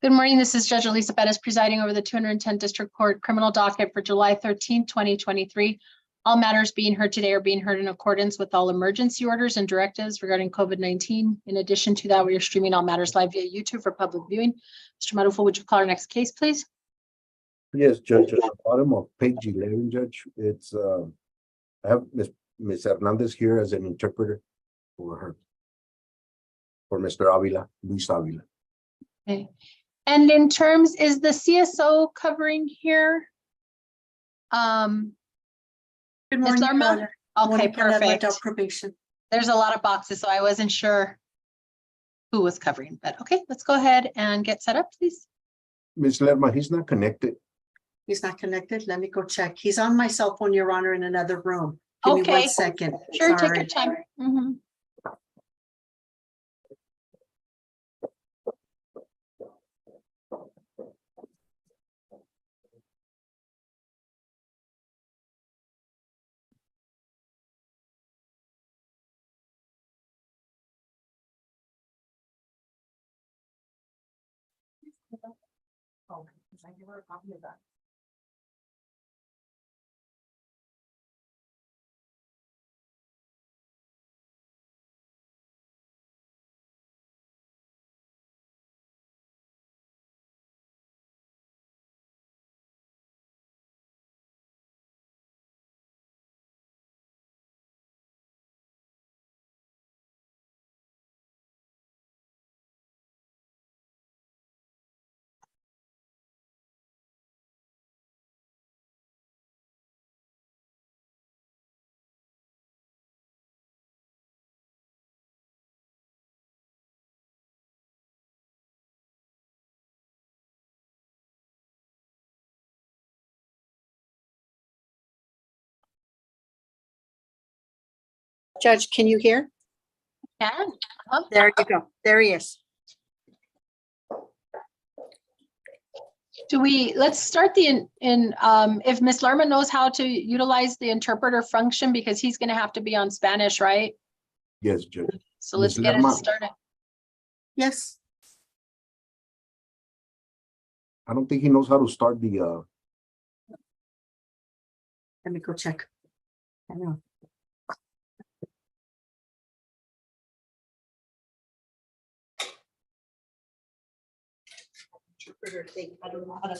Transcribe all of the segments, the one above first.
Good morning. This is Judge Elisa Bettis presiding over the 210 District Court criminal docket for July 13, 2023. All matters being heard today are being heard in accordance with all emergency orders and directives regarding COVID-19. In addition to that, we are streaming all matters live via YouTube for public viewing. Mr. Marufo, would you call our next case, please? Yes, Judge, at the bottom of page 11, Judge, it's, I have Ms. Hernandez here as an interpreter for her, for Mr. Avila, Luis Avila. Okay. And in terms, is the CSO covering here? Good Ms. morning, Your Lerma? Honor. Okay, Monica Lerma, perfect. adult probation. There's a lot of boxes, so I wasn't sure who was covering, but okay, let's go ahead and get set up, please. Ms. Lerma, he's not connected. He's not connected. Let me go check. He's on my cell phone, Your Honor, in another room. Give me Okay. 1 second. Sure, take your Sorry. time. Mhm. Judge, can you hear? Can. There you go. There he is. Let's start if Ms. Lerma knows how to utilize the interpreter function, because he's gonna have to be on Spanish, right? Yes, Judge. So let's Ms. get it Lerma. started. Yes. I don't think he knows how to start the, Let me go check. I know. Interpreter thing. I don't know how to.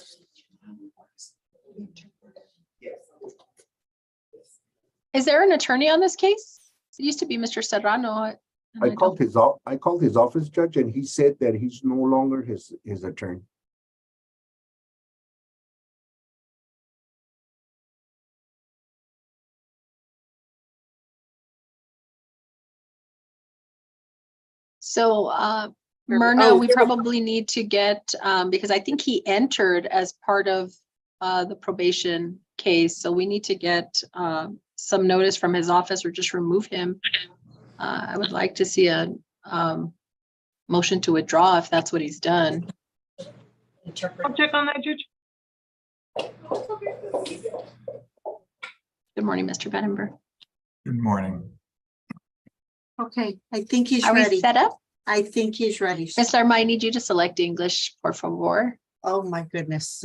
Is there an attorney on this case? It used to be Mr. Serrano. I called his office, Judge, and he said that he's no longer his attorney. So, Myrna, Oh, we yeah. probably need to get, because I think he entered as part of the probation case. So we need to get some notice from his office or just remove him. I would like to see a motion to withdraw if that's what he's done. I'll check on that, Judge. Good morning, Mr. Benenberg. Good morning. Okay, I think he's Are we ready. set up? I think he's ready. Ms. Lerma, I need you to select English, por favor. Oh, my goodness.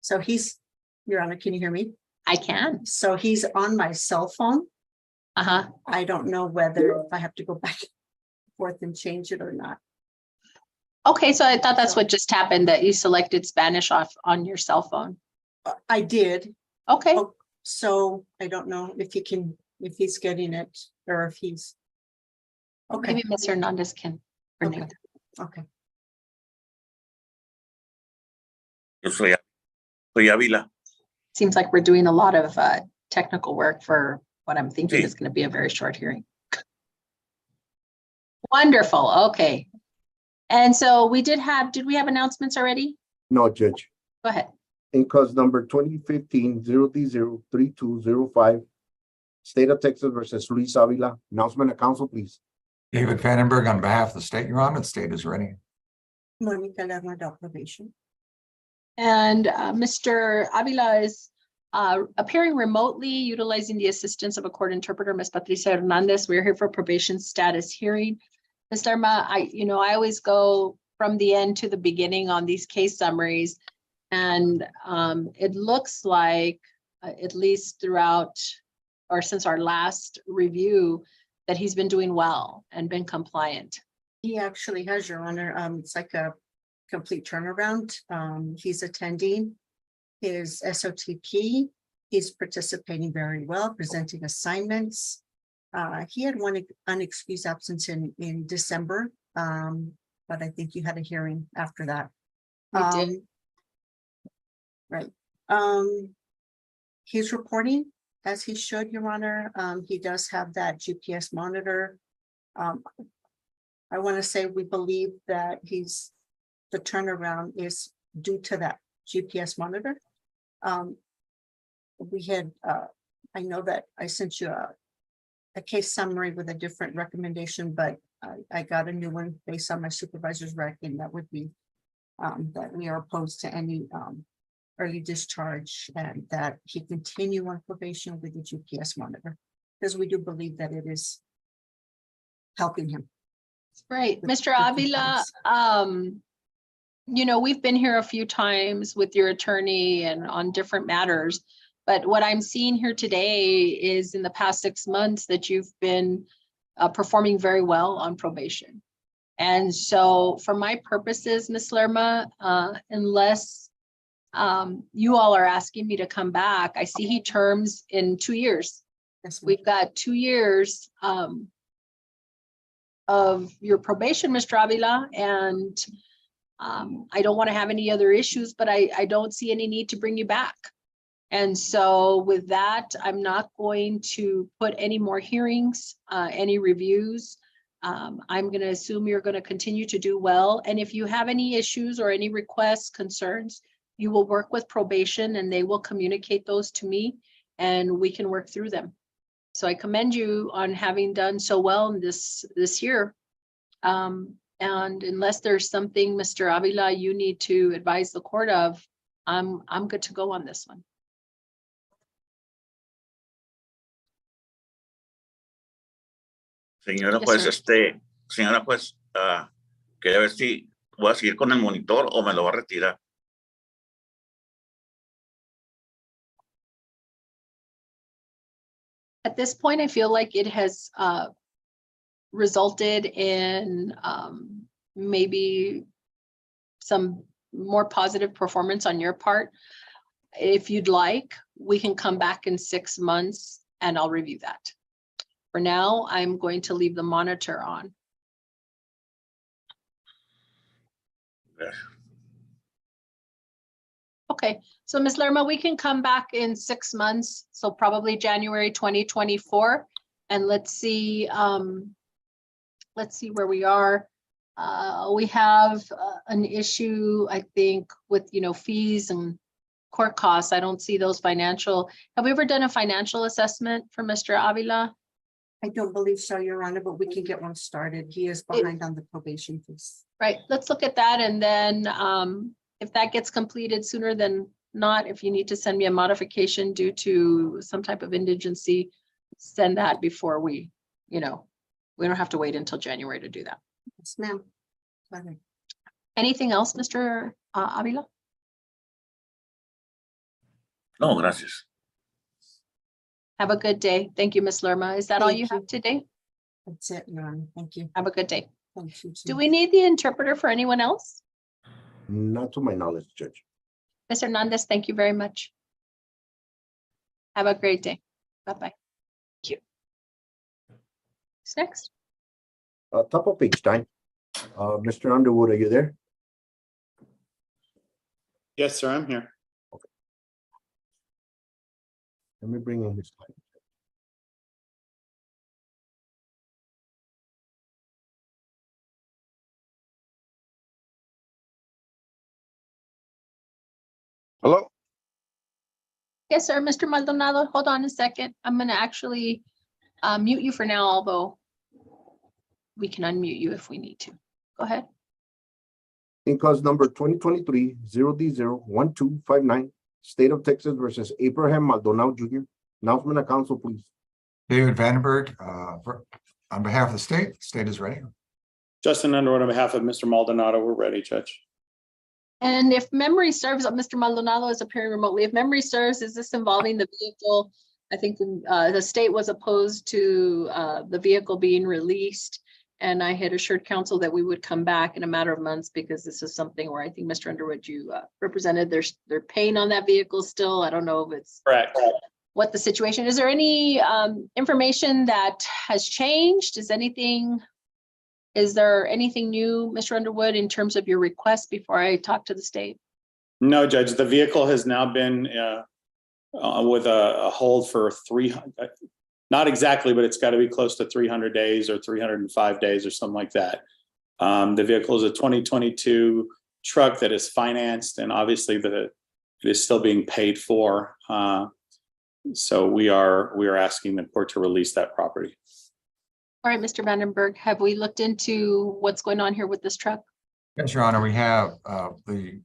So he's, Your Honor, can you hear me? I can. So he's on my cell phone. Uh-huh. I don't know whether if I have to go back and forth and change it or not. Okay, so I thought that's what just happened, that you selected Spanish off on your cell phone. I did. Okay. Oh, so I don't know if if he's getting it or if he's. Okay, Maybe Ms. Hernandez can. okay, okay. Yo soy Avila. Seems like we're doing a lot of technical work for what I'm thinking Sí. is going to be a very short hearing. Wonderful. Okay. And so did we have announcements already? No, Judge. Go ahead. In cause number 2015-0D03205, State of Texas versus Luis Avila. Announcement of council, please. David Vandenberg on behalf of the state, Your Honor, the state is ready. Monica Lerma, adult probation. And Mr. Avila is appearing remotely, utilizing the assistance of a court interpreter, Ms. Patricia Hernandez. We're here for probation status hearing. Ms. Lerma, I always go from the end to the beginning on these case summaries. And it looks like, at least throughout or since our last review, that he's been doing well and been compliant. He actually has, Your Honor. It's like a complete turnaround. He's attending his SOTP. He's participating very well, presenting assignments. He had one unexcused absence in December, but I think you had a hearing after that. We did. Right. He's reporting as he should, Your Honor. He does have that GPS monitor. I want to say we believe that the turnaround is due to that GPS monitor. We had, I know that I sent you a case summary with a different recommendation, but I got a new one based on my supervisor's rec, and that would be that we are opposed to any early discharge, and that he continue on probation with the GPS monitor, because we do believe that it is helping him. Great. with Mr. compliance. Avila, we've been here a few times with your attorney and on different matters, but what I'm seeing here today is in the past 6 months that you've been performing very well on probation. And so for my purposes, Ms. Lerma, unless you all are asking me to come back, I see he terms in 2 years. Yes, ma'am. We've got 2 years of your probation, Mr. Avila, and I don't want to have any other issues, but I don't see any need to bring you back. And so with that, I'm not going to put any more hearings, any reviews. I'm going to assume you're going to continue to do well. And if you have any issues or any requests, concerns, you will work with probation and they will communicate those to me and we can work through them. So I commend you on having done so well in this year. And unless there's something, Mr. Avila, you need to advise the court of, I'm good to go on this one. Señora, Yes, pues, sir. señora, pues, quería ver si voy a seguir con el monitor o me lo va a retirar. At this point, I feel like it has resulted in maybe some more positive performance on your part. If you'd like, we can come back in 6 months and I'll review that. For now, I'm going to leave the monitor on. Yes. Okay, so Ms. Lerma, we can come back in 6 months, so probably January 2024, and let's see where we are. We have an issue, I think, with fees and court costs. I don't see those financial. Have we ever done a financial assessment for Mr. Avila? I don't believe so, Your Honor, but we can get one started. He is behind on the probation fees. Right, let's look at that, and then if that gets completed sooner than not, if you need to send me a modification due to some type of indigency, send that before we don't have to wait until January to do that. Yes, ma'am. Go ahead. Anything else, Mr. Avila? No, gracias. Have a good day. Thank you, Ms. Lerma. Is that all Thank you you. have today? That's it, Your Honor. Thank you. Have a good day. Thank you. Do we need the interpreter for anyone else? Not to my knowledge, Judge. Ms. Hernandez, thank you very much. Have a great day. Bye-bye. Thank you. Who's next? Top of page 9. Mr. Underwood, are you there? Yes, sir, I'm here. Let me bring in his slide. Hello? Yes, sir. Mr. Maldonado, hold on a second. I'm going to actually mute you for now, although we can unmute you if we need to. Go ahead. In cause number 2023-0D01259, State of Texas versus Abraham Maldonado Jr. Announcement of council, please. David Vandenberg, on behalf of the state is ready. Justin Underwood on behalf of Mr. Maldonado, we're ready, Judge. And if memory serves, Mr. Maldonado is appearing remotely. If memory serves, is this involving the vehicle? I think the state was opposed to the vehicle being released. And I had assured council that we would come back in a matter of months because this is something where I think Mr. Underwood, you represented they're paying on that vehicle still. I don't know if it's Correct. what the situation is. There any information that has changed? Is there anything new, Mr. Underwood, in terms of your request before I talk to the state? No, Judge, the vehicle has now been with a hold for 300, not exactly, but it's got to be close to 300 days or 305 days or something like that. The vehicle is a 2022 truck that is financed, and obviously it is still being paid for. So we are asking the court to release that property. All right, Mr. Vandenberg, have we looked into what's going on here with this truck? Yes, Your Honor, we have the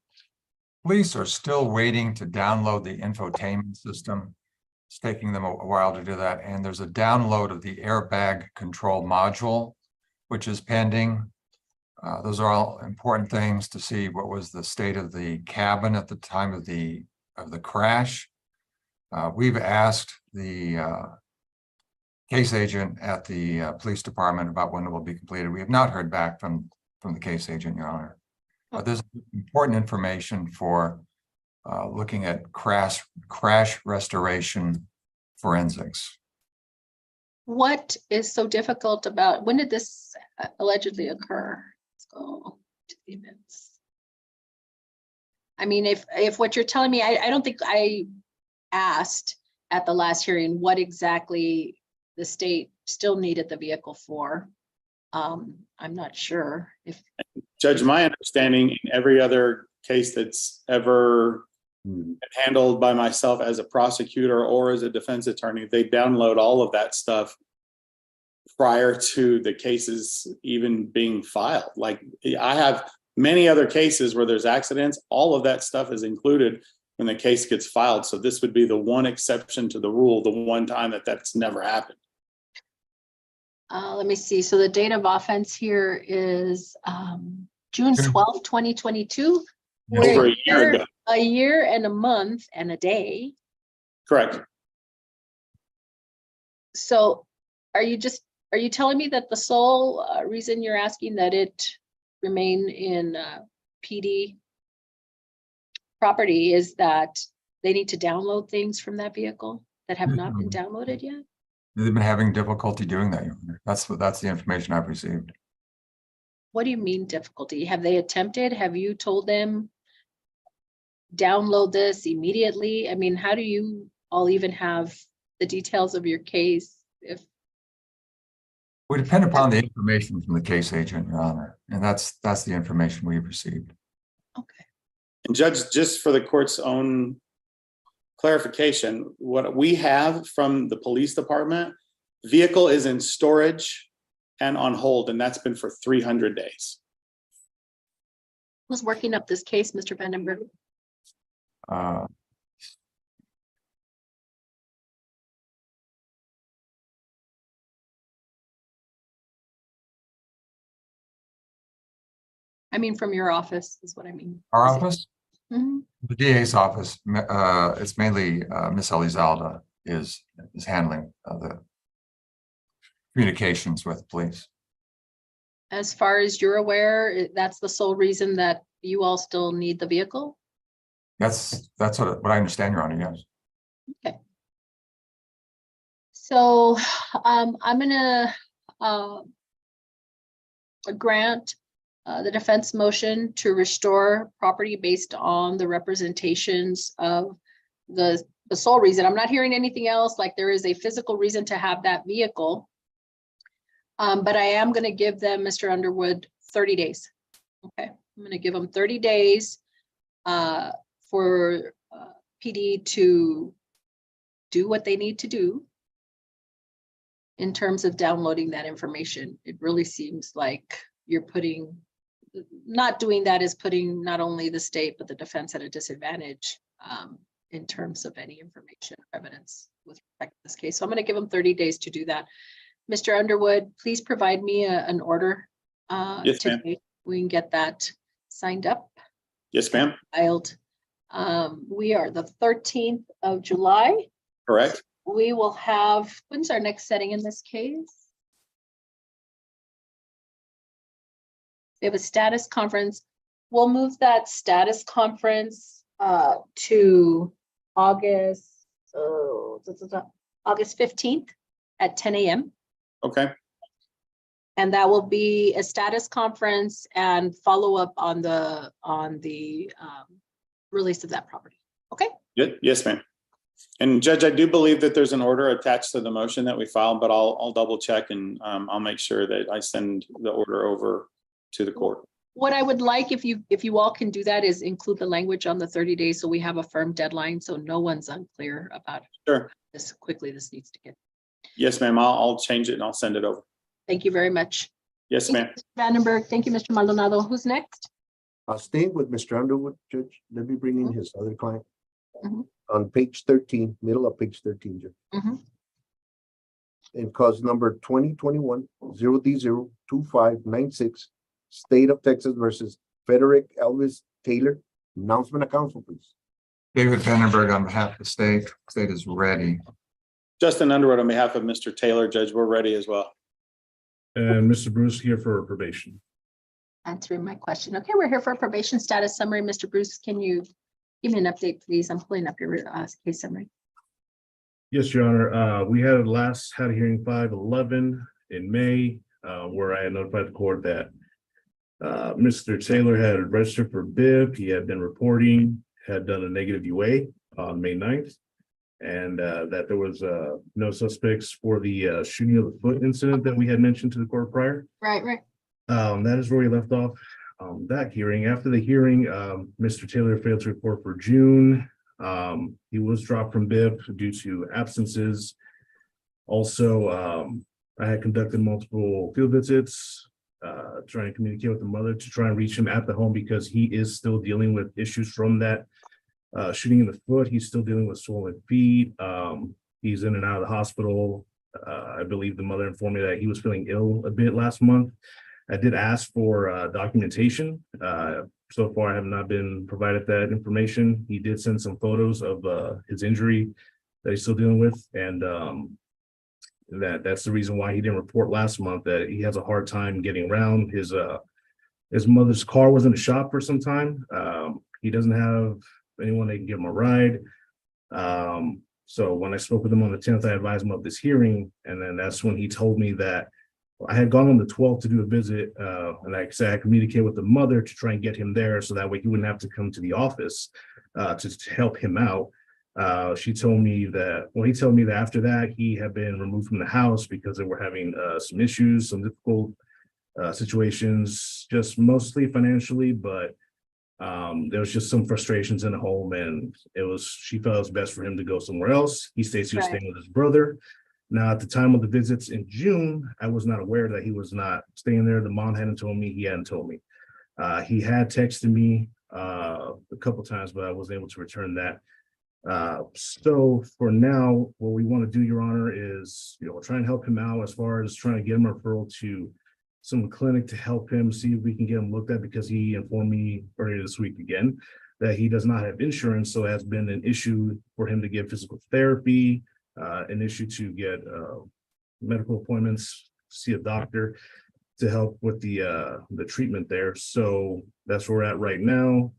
police are still waiting to download the infotainment system. It's taking them a while to do that. And there's a download of the airbag control module, which is pending. Those are all important things to see what was the state of the cabin at the time of the crash. We've asked the case agent at the police department about when it will be completed. We have not heard back from the case agent, Your Honor. But there's important information for looking at crash restoration forensics. What is so difficult about, when did this allegedly occur? Let's go to the events. I mean, if what you're telling me, I don't think I asked at the last hearing what exactly the state still needed the vehicle for. I'm not sure if. Judge, my understanding in every other case that's ever been handled by myself as a prosecutor or as a defense attorney, they download all of that stuff prior to the cases even being filed. Like, I have many other cases where there's accidents, all of that stuff is included when the case gets filed. So this would be the one exception to the rule, the one time that's never happened. Let me see. So the date of offense here is June 12th, 2022. Over a year ago. A year and a month and a day. Correct. So are you telling me that the sole reason you're asking that it remain in PD property is that they need to download things from that vehicle that have not been downloaded yet? They've been having difficulty doing that, Your Honor. That's the information I've received. What do you mean difficulty? Have they attempted? Have you told them download this immediately? I mean, how do you all even have the details of your case if We depend upon the information from the case agent, Your Honor, and that's the information we've received. okay. And Judge, just for the court's own clarification, what we have from the police department, vehicle is in storage and on hold, and that's been for 300 days. Who's working up this case, Mr. Vandenberg? I mean, from your office is what I mean. Our office, Mhm. the DA's office, it's mainly Miss Elizalde is handling the communications with police. As far as you're aware, that's the sole reason that you all still need the vehicle? That's what I understand, Your Honor, yes. Okay. So I'm gonna grant the defense motion to restore property based on the representations of the sole reason. I'm not hearing anything else, like there is a physical reason to have that vehicle. But I am going to give them, Mr. Underwood, 30 days. Okay, I'm going to give them 30 days for PD to do what they need to do in terms of downloading that information. It really seems like you're not doing that is putting not only the state, but the defense at a disadvantage. in terms of any information or evidence with respect to this case. So I'm going to give them 30 days to do that. Mr. Underwood, please provide me an order. Yes, ma'am. today. We can get that signed up, Yes, ma'am. filed. We are the 13th of July. Correct. We will have, when's our next setting in this case? We have a status conference. We'll move that status conference to August 15th at 10 a.m. Okay. And that will be a status conference and follow up on the release of that property. Okay. Yes, ma'am. And Judge, I do believe that there's an order attached to the motion that we filed, but I'll double check and I'll make sure that I send the order over to the court. What I would like, if you all can do that, is include the language on the 30 days so we have a firm deadline, so no one's unclear about Sure. this quickly this needs to get. Yes, ma'am. I'll change it and I'll send it over. Thank you very much. Yes, Thank you, ma'am. Mr. Vandenberg. Thank you, Mr. Maldonado. Who's next? Staying with Mr. Underwood, Judge, let me bring in his other client. Mhm. On page 13, middle of page 13, Judge. Mhm. And cause number 2021-0D02596, State of Texas versus Frederick Elvis Taylor. Announcement of council, please. David Vandenberg on behalf of the state. State is ready. Justin Underwood on behalf of Mr. Taylor, Judge, we're ready as well. And Mr. Bruce here for probation. Answering my question. Okay, we're here for a probation status summary. Mr. Bruce, can you give me an update, please? I'm pulling up your case summary. Yes, Your Honor. We had a hearing 5/11 in May, where I had notified the court that Mr. Taylor had registered for BIB. He had been reporting, had done a negative UA on May 9th, and that there was no suspects for the shooting of the foot incident that we had mentioned to the court prior. Right. That is where we left off that hearing. After the hearing, Mr. Taylor failed to report for June. He was dropped from BIB due to absences. Also, I had conducted multiple field visits, trying to communicate with the mother to try and reach him at the home because he is still dealing with issues from that shooting in the foot. He's still dealing with swollen feet. He's in and out of the hospital. I believe the mother informed me that he was feeling ill a bit last month. I did ask for documentation. So far, I have not been provided that information. He did send some photos of his injury that he's still dealing with, and that's the reason why he didn't report last month, that he has a hard time getting around. His mother's car was in the shop for some time. He doesn't have anyone that can give him a ride. So when I spoke with him on the 10th, I advised him of this hearing, and then that's when he told me that I had gone on the 12th to do a visit, and like I said, I communicated with the mother to try and get him there so that way he wouldn't have to come to the office to help him out. He told me that after that, he had been removed from the house because they were having some issues, some difficult situations, just mostly financially, but there was just some frustrations in the home, and she felt it was best for him to go somewhere else. He states he was staying with his brother. Now, at the time of the visits in June, I was not aware that he was not staying there. The mom hadn't told me, he hadn't told me. He had texted me a couple of times, but I wasn't able to return that. So for now, what we want to do, Your Honor, is try and help him out as far as trying to get him a referral to some clinic to help him see if we can get him looked at, because he informed me earlier this week again that he does not have insurance. So it has been an issue for him to get physical therapy, an issue to get medical appointments, see a doctor to help with the treatment there. So that's where we're at right now.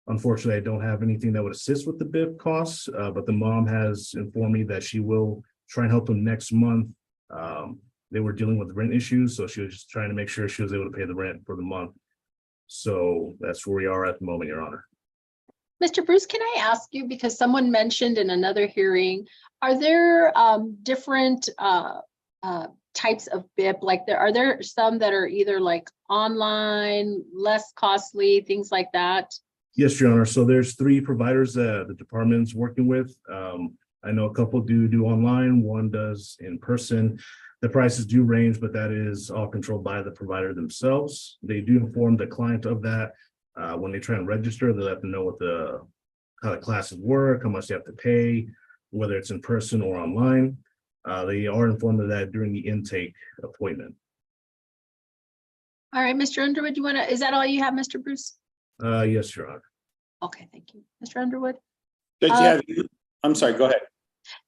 Unfortunately, I don't have anything that would assist with the BIB costs, but the mom has informed me that she will try and help him next month. They were dealing with rent issues, so she was just trying to make sure she was able to pay the rent for the month. So that's where we are at the moment, Your Honor. Mr. Bruce, can I ask you, because someone mentioned in another hearing, are there different types of BIP? Like are there some that are either like online, less costly, things like that? Yes, Your Honor. So there's 3 providers that the department's working with. I know a couple do online, one does in person. The prices do range, but that is all controlled by the provider themselves. They do inform the client of that. When they try and register, they let them know what the how the classes work, how much they have to pay, whether it's in person or online. They are informed of that during the intake appointment. All right, Mr. Underwood, is that all you have, Mr. Bruce? Yes, Your Honor. Okay, thank you. Mr. Underwood? Judge, I'm sorry, go ahead.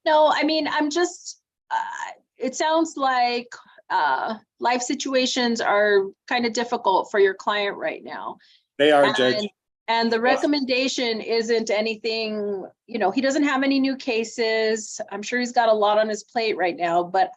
No, I mean, I'm just, it sounds like life situations are kind of difficult for your client right now. They are, Judge. And the recommendation isn't anything, he doesn't have any new cases. I'm sure he's got a lot on his plate right now, but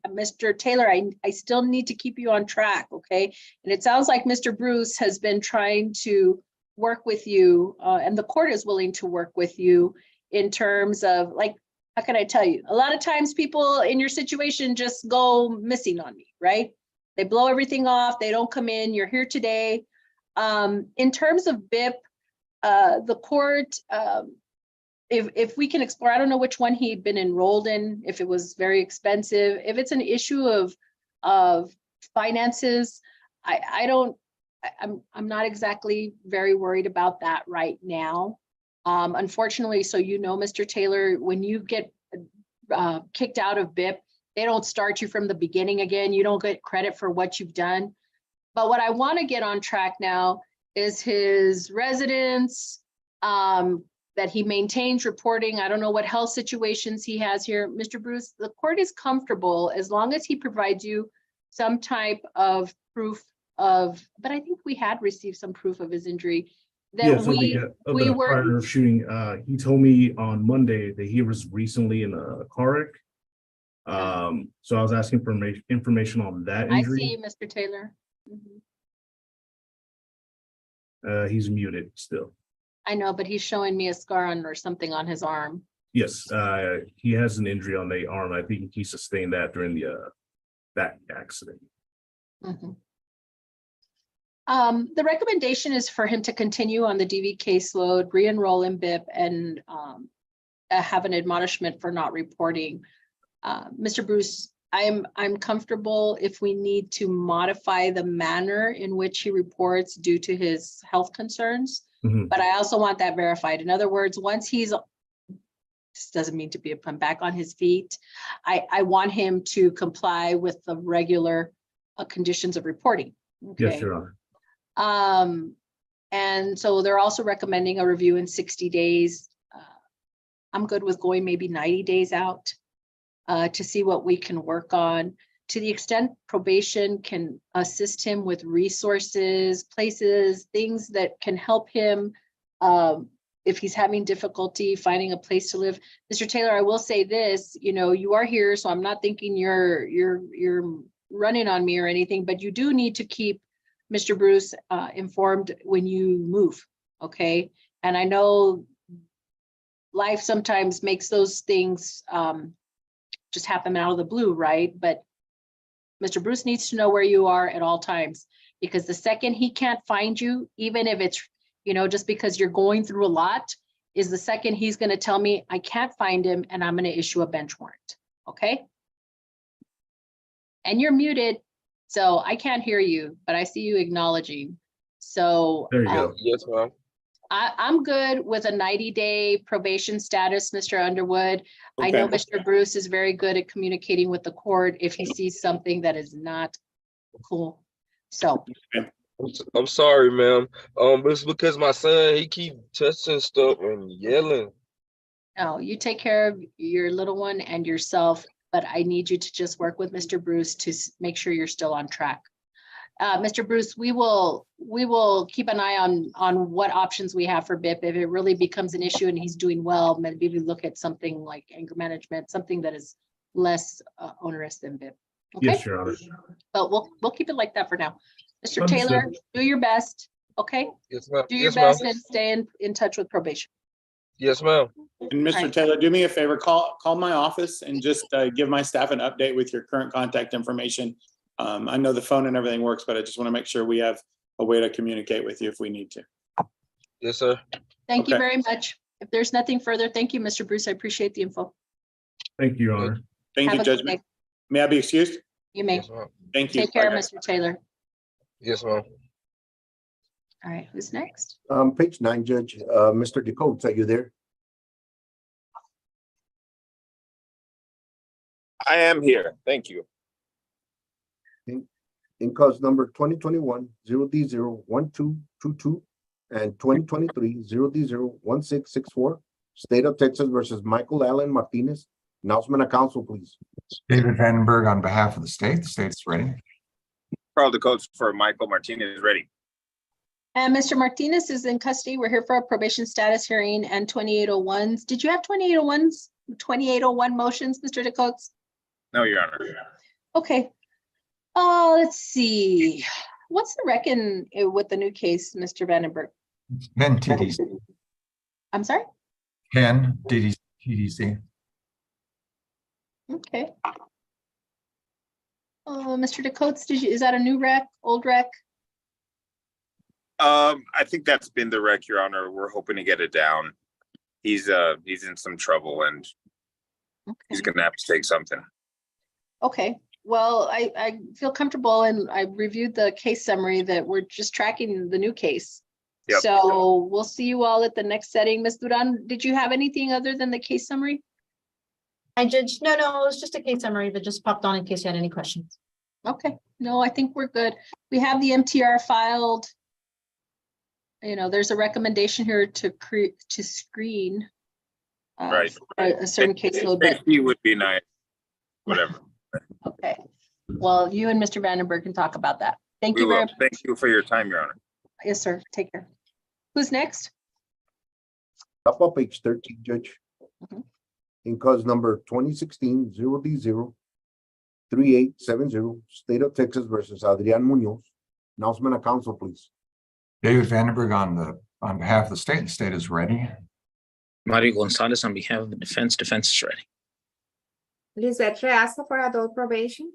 Mr. Taylor, I still need to keep you on track, okay? And it sounds like Mr. Bruce has been trying to work with you, and the court is willing to work with you in terms of, like, how can I tell you? A lot of times people in your situation just go missing on me, right? They blow everything off. They don't come in. You're here today. In terms of BIP, the court, if we can explore, I don't know which one he'd been enrolled in, if it was very expensive, if it's an issue of finances, I'm not exactly very worried about that right now. Unfortunately, so Mr. Taylor, when you get kicked out of BIP, they don't start you from the beginning again. You don't get credit for what you've done. But what I want to get on track now is his residence, that he maintains reporting. I don't know what health situations he has here. Mr. Bruce, the court is comfortable as long as he provides you some type of proof of, but I think we had received some proof of his injury. That Yes, of the prior shooting. He told me on Monday that he was recently in a car wreck. So I was asking for information on that injury. I see, Mr. Taylor. He's muted still. I know, but he's showing me a scar or something on his arm. Yes, he has an injury on the arm. I think he sustained that during that accident. The recommendation is for him to continue on the DV caseload, re-enroll in BIP, and have an admonishment for not reporting. Mr. Bruce, I'm comfortable if we need to modify the manner in which he reports due to his health concerns, but I also want that verified. In other words, once this doesn't mean to come back on his feet, I want him to comply with the regular conditions of reporting. Okay? Yes, Your Honor. And so they're also recommending a review in 60 days. I'm good with going maybe 90 days out to see what we can work on. To the extent probation can assist him with resources, places, things that can help him if he's having difficulty finding a place to live. Mr. Taylor, I will say this, you are here, so I'm not thinking you're running on me or anything, but you do need to keep Mr. Bruce informed when you move, okay? And I know life sometimes makes those things just happen out of the blue, right? But Mr. Bruce needs to know where you are at all times, because the second he can't find you, even if it's, just because you're going through a lot, is the second he's going to tell me I can't find him and I'm going to issue a bench warrant, okay? And you're muted, so I can't hear you, but I see you acknowledging. So there you go. Yes, ma'am. I'm good with a 90-day probation status, Mr. Underwood. Okay. I know Mr. Bruce is very good at communicating with the court if he sees something that is not cool. So I'm sorry, ma'am. It's because my son, he keep touching stuff and yelling. No, you take care of your little one and yourself, but I need you to just work with Mr. Bruce to make sure you're still on track. Mr. Bruce, we will keep an eye on what options we have for BIP. If it really becomes an issue and he's doing well, maybe we look at something like anger management, something that is less onerous than BIP. Okay? Yes, Your Honor. But we'll keep it like that for now. Mr. Taylor, do your best. Okay? Yes, ma'am. Do your best and stay in touch with probation. Yes, ma'am. And Mr. Taylor, do me a favor, call my office and just give my staff an update with your current contact information. I know the phone and everything works, but I just want to make sure we have a way to communicate with you if we need to. Yes, sir. Thank you very much. If there's nothing further, thank you, Mr. Bruce. I appreciate the info. Thank you, Your Honor. Thank you, Judge. May I be excused? You may. Yes, ma'am. Thank you. Take care, Mr. Taylor. Yes, ma'am. All right, who's next? Page 9, Judge, Mr. DeCotes, are you there? I am here. Thank you. In cause number 2021-0D01222 and 2023-0D01664, State of Texas versus Michael Allen Martinez. Announcement of council, please. David Vandenberg on behalf of the state's ready. Carl DeCotes for Michael Martinez is ready. And Mr. Martinez is in custody. We're here for a probation status hearing and 2801s. Did you have 2801 motions, Mr. DeCotes? No, Your Honor. Okay. Let's see. What's the reckon with the new case, Mr. Vandenberg? 10 TDC. I'm sorry? 10 TDC. Okay. Mr. DeCotes, is that a new rec, old rec? I think that's been the wreck, Your Honor. We're hoping to get it down. He's in some trouble and he's Okay. gonna have to take something. Okay. Well, I feel comfortable and I reviewed the case summary that we're just tracking the new case. Yep. So we'll see you all at the next setting. Ms. Duran, did you have anything other than the case summary? I judge, no, it was just a case summary that just popped on in case you had any questions. Okay, no, I think we're good. We have the MTR filed. You know, there's a recommendation here to screen Right. a certain caseload, but Safety would be nice. Whatever. okay. Well, you and Mr. Vandenberg can talk about that. Thank We you very will. much. Thank you for your time, Your Honor. Yes, sir. Take care. Who's next? Up on page 13, Judge. Mhm. In cause number 2016-0D03870, State of Texas versus Adrian Munoz. Announcement of council, please. David Vandenberg on behalf of the state is ready. Mario Gonzalez on behalf of the defense is ready. Lizette Reasa for adult probation.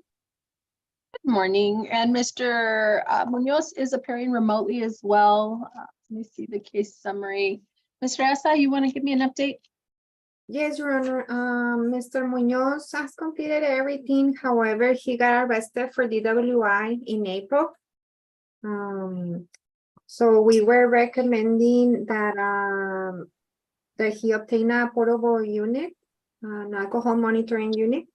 Good morning. And Mr. Munoz is appearing remotely as well. Let me see the case summary. Mr. Asa, you want to give me an update? Yes, Your Honor. Mr. Munoz has completed everything. However, he got arrested for DWI in April. So we were recommending that that he obtain a portable unit, an alcohol monitoring unit.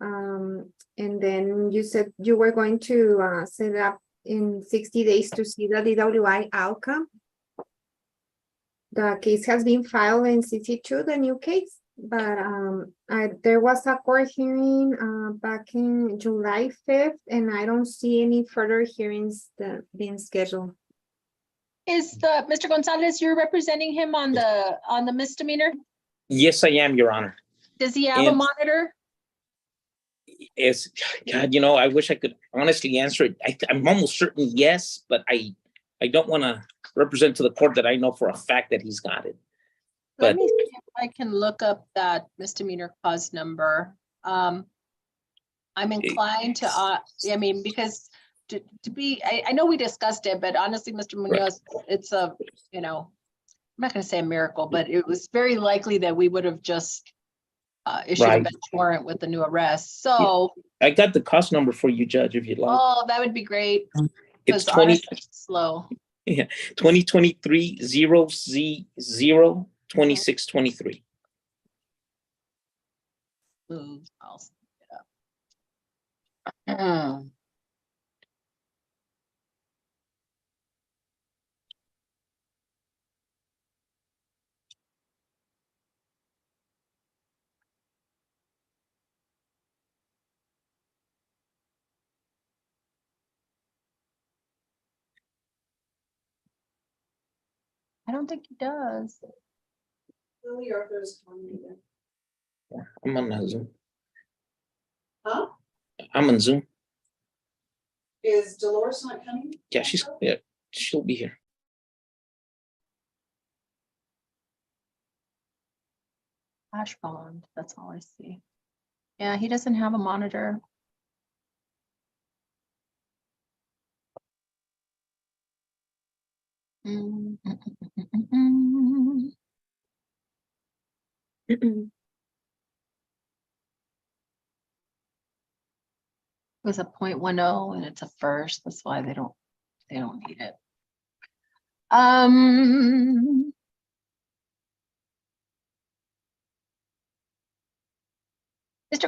And then you said you were going to set up in 60 days to see the DWI outcome. The case has been filed in CC2, the new case, but there was a court hearing back in July 5th, and I don't see any further hearings being scheduled. Is Mr. Gonzalez, you're representing him on the misdemeanor? Yes, I am, Your Honor. Does he have a monitor? It's, God, you know, I wish I could honestly answer it. I'm almost certain yes, but I don't want to represent to the court that I know for a fact that he's got it. Let But me see if I can look up that misdemeanor cause number. I'm inclined to, I mean, because to be, I know we discussed it, but honestly, Mr. Munoz, it's a, you know, I'm not going to say a miracle, but it was very likely that we would have just issued a Right. bench warrant with the new arrest. So, I got the cost number for you, Judge, if you'd like. oh, that would be great. It's Because honestly, it's slow. 2023 0Z0 2623. I'll speed it up. I don't think he does. I'm on Zoom. Huh? I'm on Zoom. Is Dolores not coming? Yeah, she'll be here. Ash bond, that's all I see. Yeah, he doesn't have a monitor. It was a .10 and it's a first. That's why they don't need it. Mr.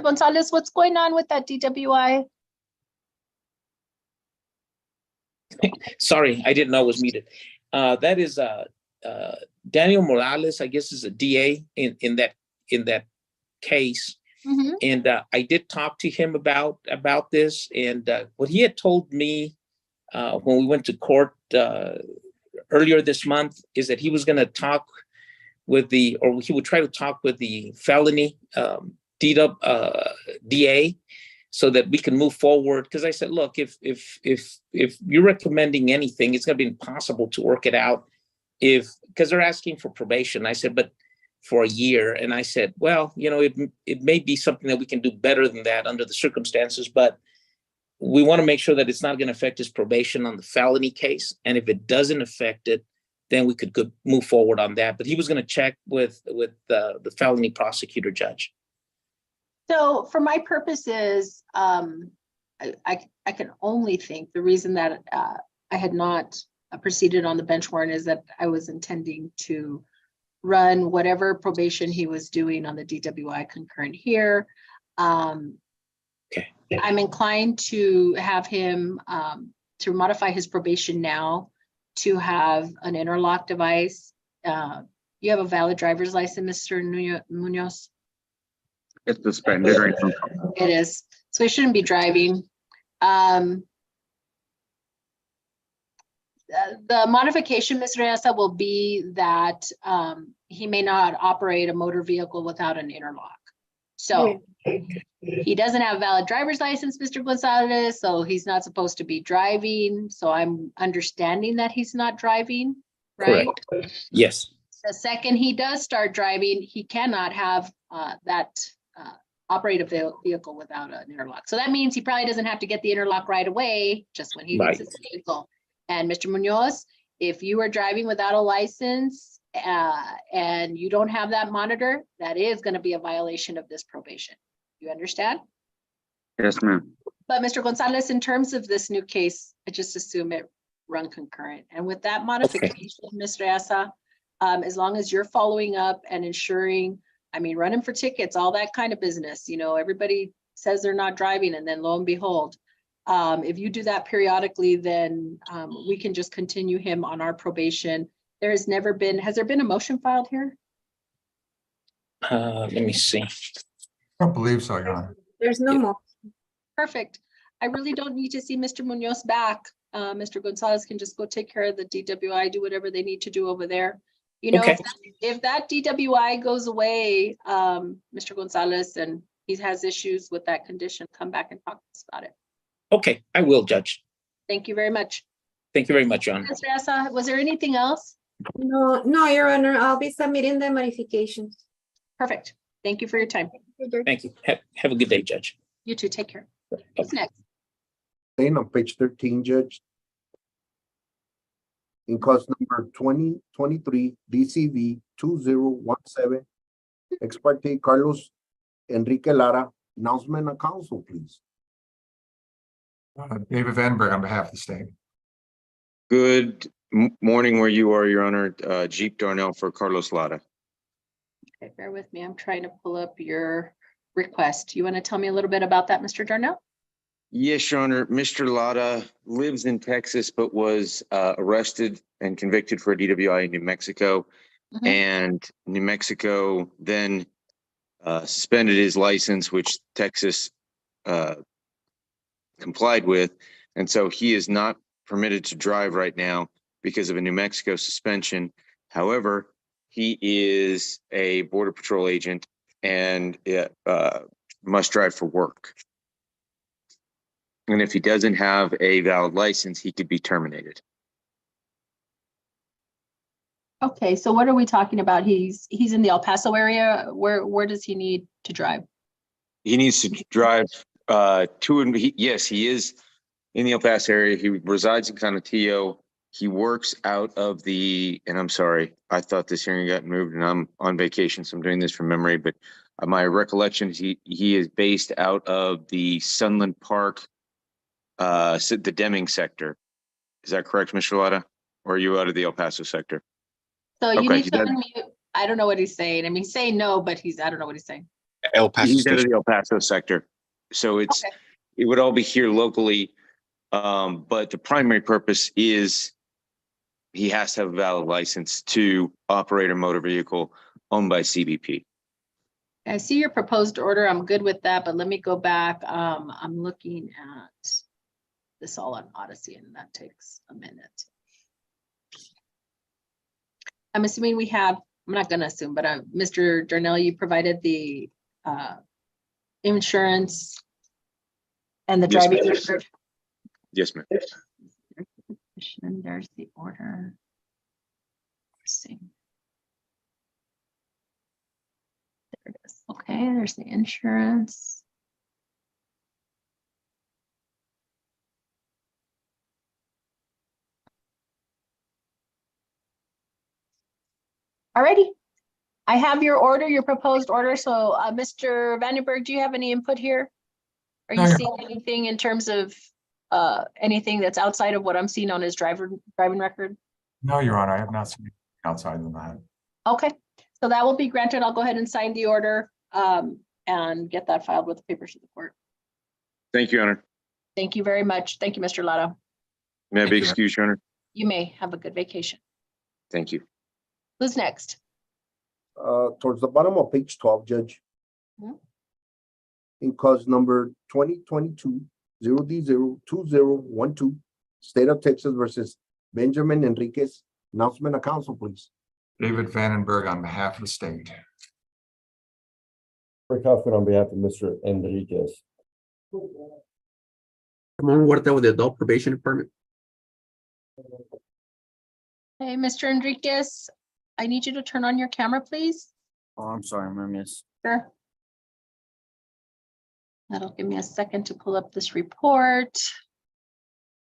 Gonzalez, what's going on with that DWI? Sorry, I didn't know it was muted. That is Daniel Morales, I guess, is a DA in that case. Mhm. And I did talk to him about this, and what he had told me when we went to court earlier this month is that he was going to talk with he would try to talk with the felony DA so that we can move forward. Because I said, look, if you're recommending anything, it's going to be impossible to work it out because they're asking for probation. I said, but for a year. And I said, well, it may be something that we can do better than that under the circumstances, but we want to make sure that it's not going to affect his probation on the felony case. And if it doesn't affect it, then we could move forward on that. But he was going to check with the felony prosecutor judge. So for my purposes, I can only think the reason that I had not proceeded on the bench warrant is that I was intending to run whatever probation he was doing on the DWI concurrent here. Okay. I'm inclined to have him to modify his probation now to have an interlock device. You have a valid driver's license, Mr. Munoz? It's suspended right now. It is. So he shouldn't be driving. The modification, Mr. Essa, will be that he may not operate a motor vehicle without an interlock. So he doesn't have a valid driver's license, Mr. Gonzalez, so he's not supposed to be driving. So I'm understanding that he's not driving, right? Correct. Yes. The second he does start driving, he cannot have operate a vehicle without an interlock. So that means he probably doesn't have to get the interlock right away, just when he Right. leaves his vehicle. And Mr. Munoz, if you are driving without a license and you don't have that monitor, that is going to be a violation of this probation. You understand? Yes, ma'am. But Mr. Gonzalez, in terms of this new case, I just assume it run concurrent. And with that modification, Mr. Essa, as long as you're following up and ensuring, running for tickets, all that kind of business, everybody says they're not driving and then lo and behold, if you do that periodically, then we can just continue him on our probation. Has there been a motion filed here? Let me see. I don't believe so, Your Honor. There's no more. Perfect. I really don't need to see Mr. Munoz back. Mr. Gonzalez can just go take care of the DWI, do whatever they need to do over there. Okay. If that DWI goes away, Mr. Gonzalez, and he has issues with that condition, come back and talk to us about it. Okay, I will, Judge. Thank you very much. Thank you very much, Your Honor. Mr. Essa, was there anything else? No, Your Honor, I'll be submitting the modifications. Perfect. Thank you for your time. Thank you. Have a good day, Judge. You too. Take care. Who's next? Staying on page 13, Judge. In cause number 2023 DCV 2017, ex parte Carlos Enrique Lara, announcement of council, please. David Vandenberg on behalf of the state. Good morning where you are, Your Honor. Jeep Darnell for Carlos Lara. Okay, bear with me. I'm trying to pull up your request. You want to tell me a little bit about that, Mr. Darnell? Yes, Your Honor. Mr. Lara lives in Texas, but was arrested and convicted for a DWI in New Mexico. Mhm. And New Mexico then suspended his license, which Texas complied with. And so he is not permitted to drive right now because of a New Mexico suspension. However, he is a Border Patrol agent and must drive for work. And if he doesn't have a valid license, he could be terminated. Okay, so what are we talking about? He's in the El Paso area. Where does he need to drive? He needs to drive to and yes, he is in the El Paso area. He resides in Conatillo. He works out of and I'm sorry, I thought this hearing got moved and I'm on vacation, so I'm doing this from memory, but my recollection is he is based out of the Sunland Park, the Deming sector. Is that correct, Mr. Lara? Or are you out of the El Paso sector? So you Okay, need he to does- unmute. I don't know what he's saying. I mean, he's saying no, but I don't know what he's saying. El Paso He's out of Station. the El Paso sector. So it's, Okay. it would all be here locally. But the primary purpose is he has to have a valid license to operate a motor vehicle owned by CBP. I see your proposed order. I'm good with that, but let me go back. I'm looking at this all on Odyssey, and that takes a minute. I'm assuming we have, I'm not gonna assume, but Mr. Darnell, you provided the insurance and the Yes, driving ma'am. record. Yes, ma'am. And there's the order. Let's see. There it is. Okay, there's the insurance. Alrighty. I have your order, your proposed order. So, Mr. Vandenberg, do you have any input here? Are you No, seeing anything in terms of anything that's outside of what I'm seeing on his driving record? No, Your Honor, I have not seen anything outside of that. Okay, so that will be granted. I'll go ahead and sign the order and get that filed with the papers of the court. Thank you, Your Honor. Thank you very much. Thank you, Mr. Lotto. May I Thank be you. excused, Your Honor? You may have a good vacation. Thank you. Who's next? Towards the bottom of page 12, Judge. Mhm. In cause number 2022-0D02012, State of Texas versus Benjamin Enriquez. Announcement of council, please. David Vandenberg on behalf of the state. Rick Huffman on behalf of Mr. Enriquez. Ramon Huerta with the Adult Probation Department. Hey, Mr. Enriquez, I need you to turn on your camera, please. Oh, I'm sorry, ma'am, yes. Sure. That'll give me a second to pull up this report.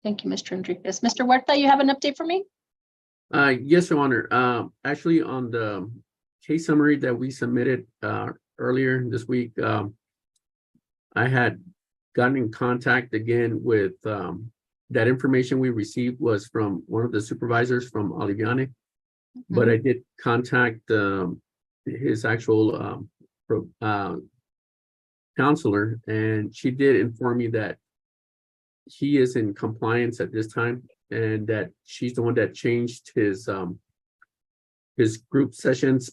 Thank you, Mr. Enriquez. Mr. Huerta, you have an update for me? Yes, Your Honor. Actually, on the case summary that we submitted earlier this week, I had gotten in contact again with that information we received was from one of the supervisors from Oliviane. But I did contact his actual counselor, and she did inform me that he is in compliance at this time, and that she's the one that changed his group sessions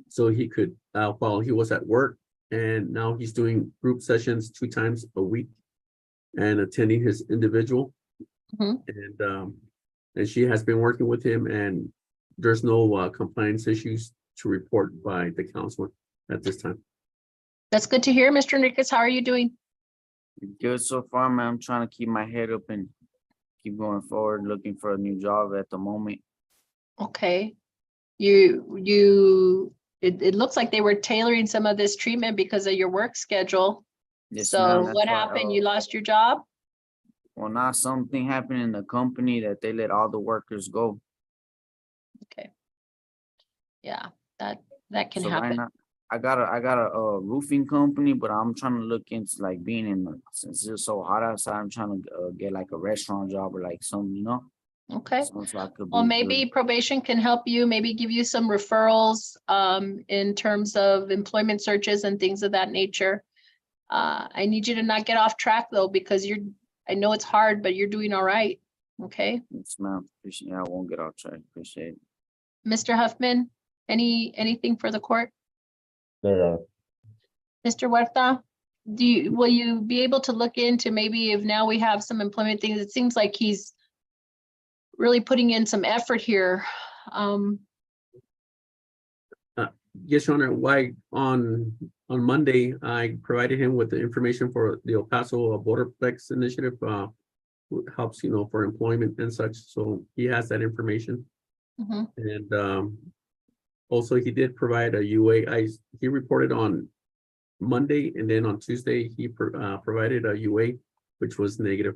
so he could while he was at work, and now he's doing group sessions 2 times a week and attending his individual. And she has been working with him, and there's no compliance issues to report by the counselor at this time. That's good to hear. Mr. Enriquez, how are you doing? Good so far, ma'am. I'm trying to keep my head up and keep going forward, looking for a new job at the moment. Okay. It looks like they were tailoring some of this treatment because of your work schedule. Yes, So ma'am, that's what why, happened? You lost your job? Well, now something happened in the company that they let all the workers go. Okay. Yeah, that can So right happen. now, I got a roofing company, but I'm trying to look into like being in, since it's so hot outside, I'm trying to get like a restaurant job or like something, you know? Okay. So I could Well, be maybe good. probation can help you, maybe give you some referrals in terms of employment searches and things of that nature. I need you to not get off track though, because I know it's hard, but you're doing all right. Okay. Yes, ma'am. Appreciate it. I won't get off track. Appreciate it. Mr. Huffman, anything for the court? There. Mr. Huerta, will you be able to look into maybe if now we have some employment things? It seems like he's really putting in some effort here. Yes, Your Honor. Why on Monday, I provided him with the information for the El Paso Borderplex initiative, helps, for employment and such. So he has that information. And also he did provide a UA. He reported on Monday, and then on Tuesday, he provided a UA, which was negative,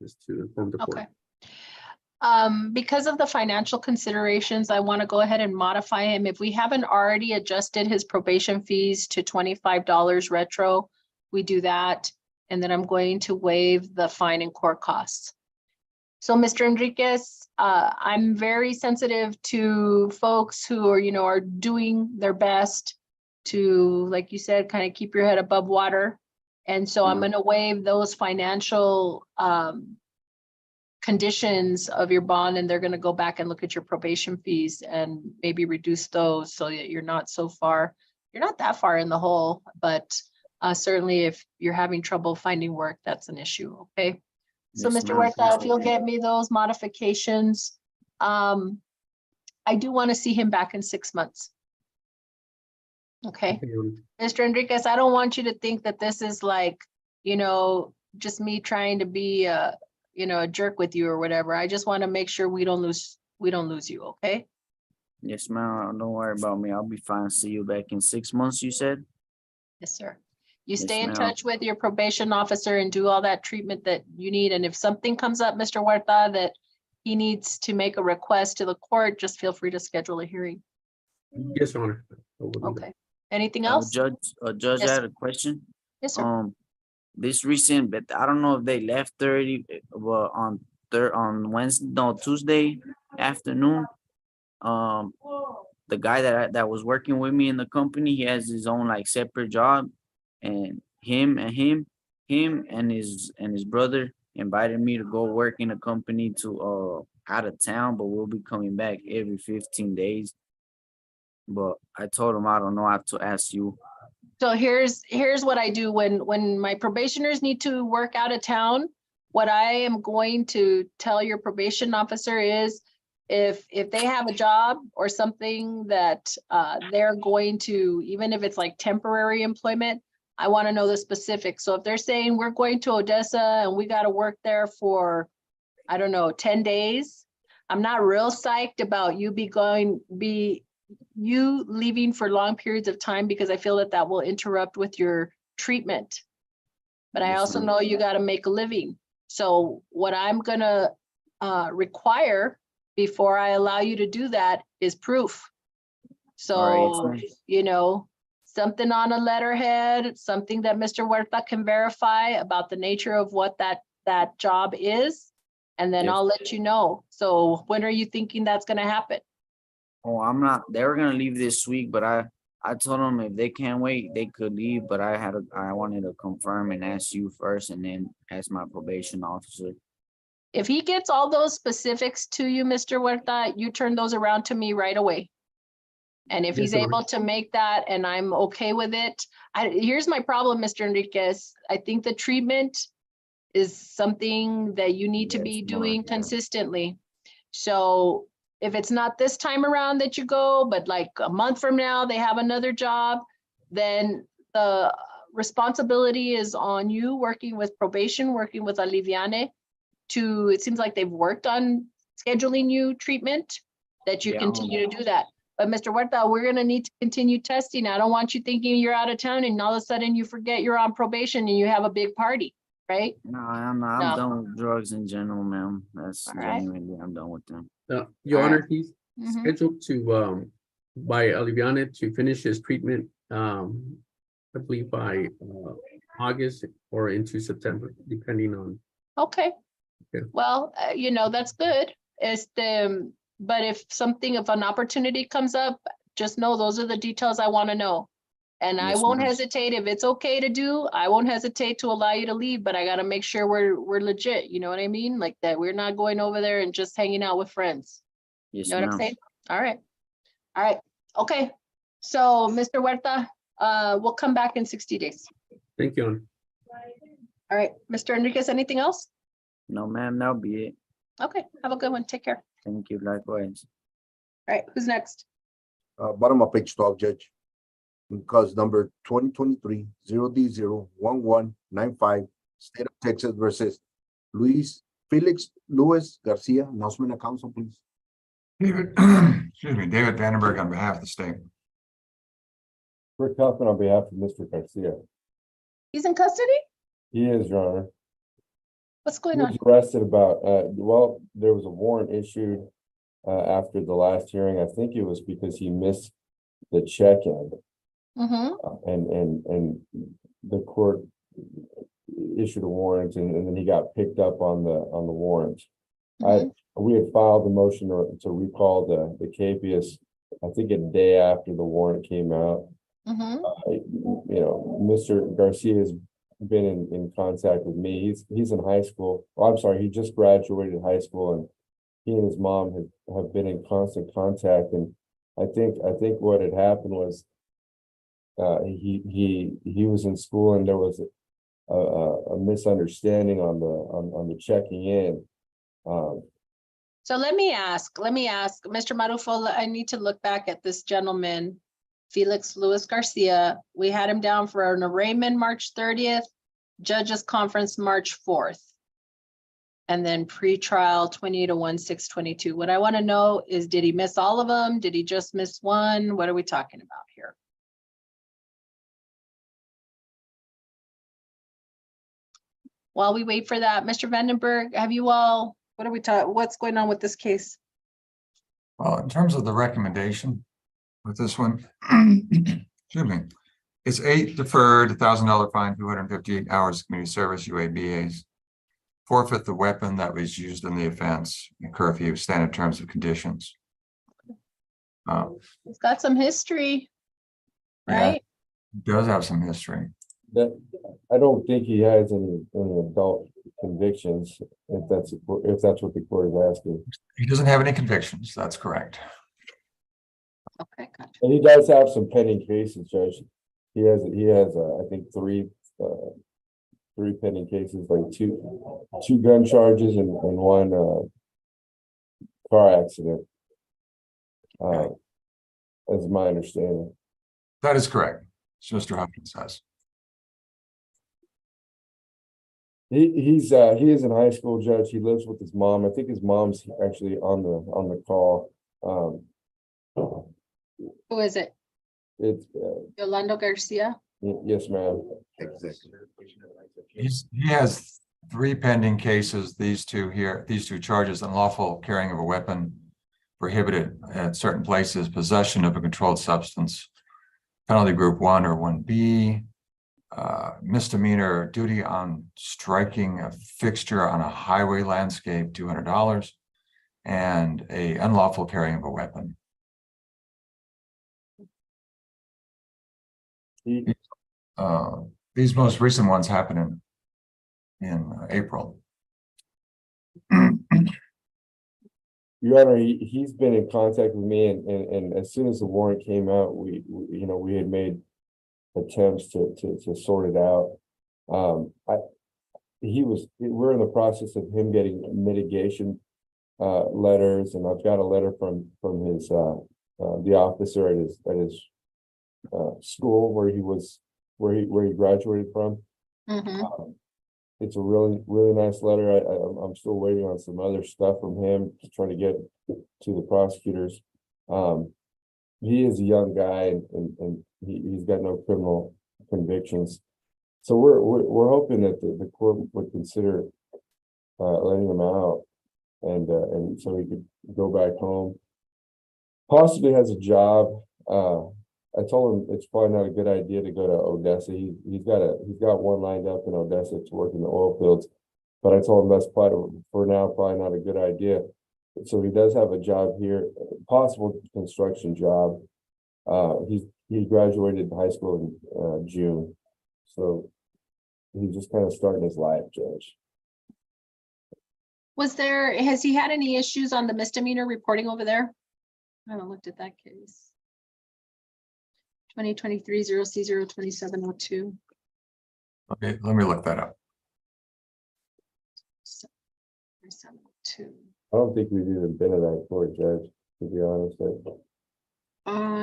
just to inform the court. Okay. Because of the financial considerations, I want to go ahead and modify him. If we haven't already adjusted his probation fees to $25 retro, we do that. And then I'm going to waive the fine and court costs. So, Mr. Enriquez, I'm very sensitive to folks who are, are doing their best to, like you said, kind of keep your head above water. And so I'm going to waive those financial conditions of your bond, and they're going to go back and look at your probation fees and maybe reduce those so that you're not that far in the hole. But certainly if you're having trouble finding work, that's an issue. Okay. So, Yes, Mr. ma'am. Huerta, if you'll get me those modifications, I do want to see him back in 6 months. Okay. Mr. Enriquez, I don't want you to think that this is like, just me trying to be a jerk with you or whatever. I just want to make sure we don't lose you. Okay. Yes, ma'am. Don't worry about me. I'll be fine. See you back in 6 months, you said? Yes, sir. You Yes, stay in ma'am. touch with your probation officer and do all that treatment that you need. And if something comes up, Mr. Huerta, that he needs to make a request to the court, just feel free to schedule a hearing. Yes, Your Honor. I will do that. Okay. Anything else? Judge, Yes, I had sir. a question. Yes, sir. This recent, but I don't know if they left 30, but on Wednesday, no, Tuesday afternoon, the guy that was working with me in the company, he has his own like separate job, and him and his brother invited me to go work in a company to out of town, but we'll be coming back every 15 days. But I told him I don't know, I have to ask you. So here's what I do when my probationers need to work out of town. What I am going to tell your probation officer is if they have a job or something that they're going to, even if it's like temporary employment, I want to know the specifics. So if they're saying we're going to Odessa and we got to work there for, I don't know, 10 days, I'm not real psyched about you leaving for long periods of time, because I feel that will interrupt with your treatment. But I also know you got to make a living. So what I'm gonna require before I allow you to do that is proof. So, something on a letterhead, something that Mr. Huerta can verify about the nature of what that job is, and then I'll let you know. So when are you thinking that's gonna happen? Oh, I'm not, they were gonna leave this week, but I told them if they can't wait, they could leave, but I wanted to confirm and ask you first and then ask my probation officer. If he gets all those specifics to you, Mr. Huerta, you turn those around to me right away. And if he's able to make that and I'm okay with it, here's my problem, Mr. Enriquez. I think the treatment is something that you need to be doing consistently. So if it's not this time around that you go, but like a month from now, they have another job, then the responsibility is on you working with probation, working with Aliviane it seems like they've worked on scheduling you treatment, that you continue to do that. But Mr. Huerta, we're gonna need to continue testing. I don't want you thinking you're out of town and all of a sudden you forget you're on probation and you have a big party, right? No, I'm done with drugs in general, ma'am. That's genuinely, I'm done with them. Your Honor, he's scheduled to by Aliviane to finish his treatment, I believe by August or into September, depending on. Okay. Yeah. Well, that's good. But if an opportunity comes up, just know those are the details I want to know. And I won't hesitate if it's okay to do, I won't hesitate to allow you to leave, but I got to make sure we're legit. You know what I mean? Like that we're not going over there and just hanging out with friends. Yes, you know what I'm saying? All right. Okay. So Mr. Huerta, we'll come back in 60 days. Thank you, Honor. All right, Mr. Enriquez, anything else? No, ma'am, that'll be it. Okay, have a good one. Take care. Thank you, likewise. All right, who's next? Bottom of page 12, Judge. Because number 2023 0D01195, State of Texas versus Felix Luis Garcia. Announcement of council, please. David Vandenberg on behalf of the state. Rick Huffman on behalf of Mr. Garcia. He's in custody? He is, Your Honor. What's going He on? was arrested about, there was a warrant issued after the last hearing. I think it was because he missed the check-in. And the court issued a warrant and then he got picked up on the warrant. We had filed the motion to recall the capias, I think a day after the warrant came out. Mr. Garcia has been in contact with me. He's in high school. Well, I'm sorry, he just graduated high school, and he and his mom have been in constant contact. And I think what had happened was he was in school, and there was a misunderstanding on the checking in. So let me ask, Mr. Marufo, I need to look back at this gentleman, Felix Luis Garcia. We had him down for an arraignment March 30th, judges conference March 4th. And then pre-trial 20/1/6/22. What I want to know is, did he miss all of them? Did he just miss one? What are we talking about here? While we wait for that, Mr. Vandenberg, have you all, what are we talking, what's going on with this case? Well, in terms of the recommendation with this one, excuse me, it's 8 deferred, $1,000 fine, 258 hours of community service, UABAs. Forfeit the weapon that was used in the offense, curfew, standard terms and conditions. It's got some history, Yeah, right? it does have some history. That I don't think he has any adult convictions, if that's what the court is asking. He doesn't have any convictions, that's correct. Okay, gotcha. And he does have some pending cases, Judge. He has I think three pending cases, like two gun charges and one car accident. That's my understanding. That is correct, as Mr. Hopkins says. He is in high school, Judge. He lives with his mom. I think his mom's actually on the call. Who is it? It's Yolando Garcia? yes, ma'am. He has 3 pending cases. These two charges: unlawful carrying of a weapon, prohibited at certain places, possession of a controlled substance, penalty group 1 or 1B, misdemeanor duty on striking a fixture on a highway landscape, $200, and a unlawful carrying of a weapon. These most recent ones happened in April. Your Honor, he's been in contact with me, and as soon as the warrant came out, we had made attempts to sort it out. We're in the process of him getting mitigation letters, and I've got a letter from his the officer at his school where he graduated from. It's a really nice letter. I'm still waiting on some other stuff from him to try to get to the prosecutors. He is a young guy, and he's got no criminal convictions. So we're hoping that the court would consider letting him out, and so he could go back home. Possibly has a job. I told him it's probably not a good idea to go to Odessa. He's got one lined up in Odessa to work in the oil fields, but I told him that's probably not a good idea. So he does have a job here, possible construction job. He graduated high school in June, so he's just kind of starting his life, Judge. Has he had any issues on the misdemeanor reporting over there? I haven't looked at that case. 2023 0C02702. Okay, let me look that up. 2702. I don't think we've even been to that court, Judge, to be honest.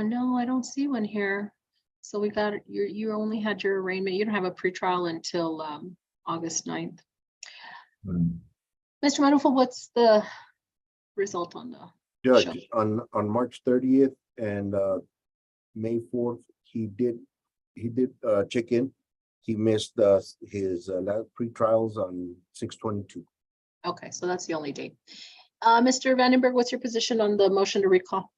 No, I don't see one here. So we got you only had your arraignment. You don't have a pretrial until August 9th. Mr. Manufo, what's the result on the Judge, on March 30th and May 4th, he did check in. He missed his last pre-trials on 6/22. Okay, so that's the only date. Mr. Vandenberg, what's your position on the motion to recall?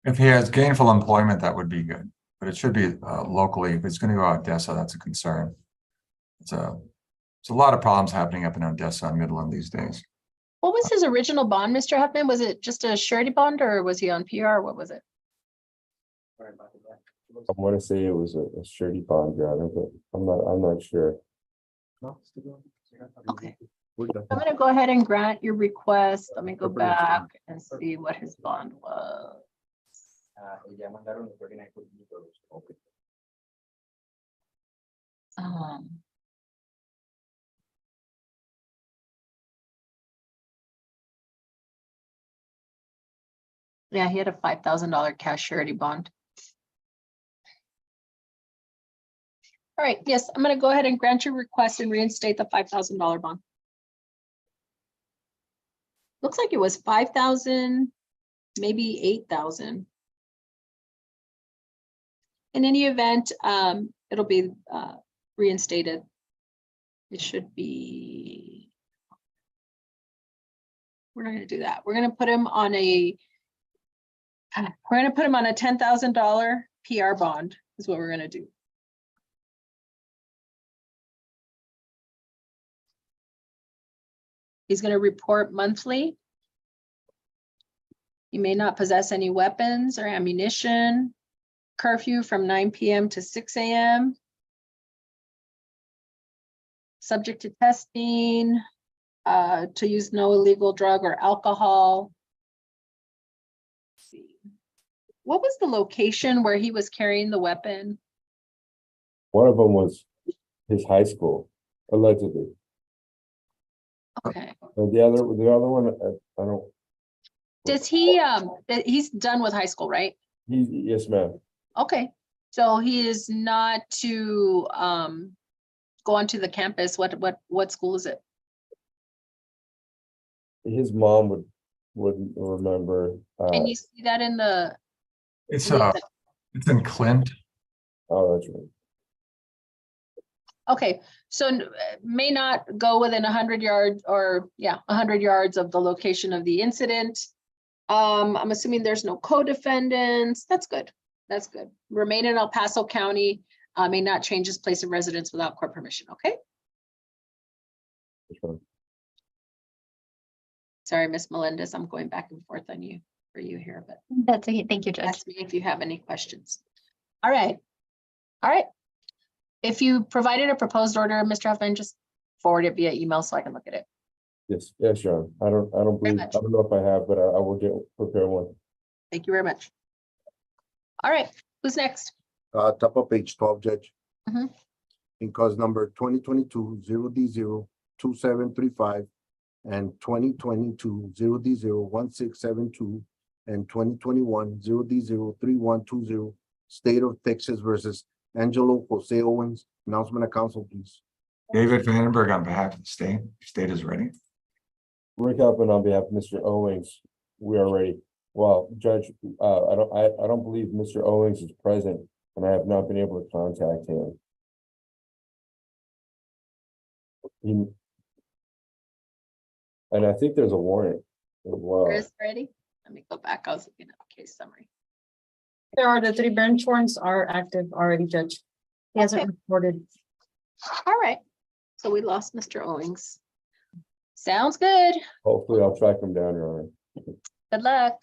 If he has gainful employment, that would be good, but it should be locally. If it's going to go out Odessa, that's a concern. It's a There's a lot of problems happening up in Odessa and Midland these days. What was his original bond, Mr. Huffman? Was it just a surety bond or was he on PR? What was it? I want to say it was a surety bond, Your Honor, but I'm not sure. Okay. I'm gonna go ahead and grant your request. Let me go back and see what his bond was. Yeah, he had a $5,000 cash surety bond. All right, yes, I'm gonna go ahead and grant your request and reinstate the $5,000 bond. Looks like it was 5,000, maybe 8,000. In any event, it'll be reinstated. It should be. We're not gonna do that. We're gonna put him on a. We're gonna put him on a $10,000 PR bond is what we're gonna do. He's going to report monthly. He may not possess any weapons or ammunition. Curfew from 9 p.m. to 6 a.m. Subject to testing, to use no illegal drug or alcohol. Let's see. What was the location where he was carrying the weapon? One of them was his high school, allegedly. Okay. And the other one, I don't. Does he, he's done with high school, right? Yes, ma'am. Okay, so he is not to go onto the campus. What school is it? His mom wouldn't remember. Can you see that in the? It's in Clint. Oh, that's right. Okay, so may not go within 100 yards or 100 yards of the location of the incident. I'm assuming there's no co-defendants. That's good. That's good. Remain in El Paso County, may not change his place of residence without court permission. Okay. Sorry, Miss Melendez, I'm going back and forth on you for you here, but That's okay. Thank you, Judge. ask me if you have any questions. All right. All right. If you provided a proposed order, Mr. Huffman, just forward it via email so I can look at it. Yes, Your Honor. I don't believe, I don't know if I have, but I will prepare one. Thank you very much. All right, who's next? Top of page 12, Judge. Mhm. In cause number 2022 0D02735 and 2022 0D01672 and 2021 0D03120, State of Texas versus Angelo Jose Owens. Announcement of council, please. David Vandenberg on behalf of the state. State is ready. Rick Huffman on behalf of Mr. Owens, we are ready. Well, Judge, I don't believe Mr. Owens is present, and I have not been able to contact him. And I think there's a warrant as well. Chris, ready? Let me go back. I was looking at the case summary. There are the 3 bench warrants are active already, Judge. He hasn't Okay. reported. All right, so we lost Mr. Owings. Sounds good. Hopefully I'll track him down, Your Honor. Good luck.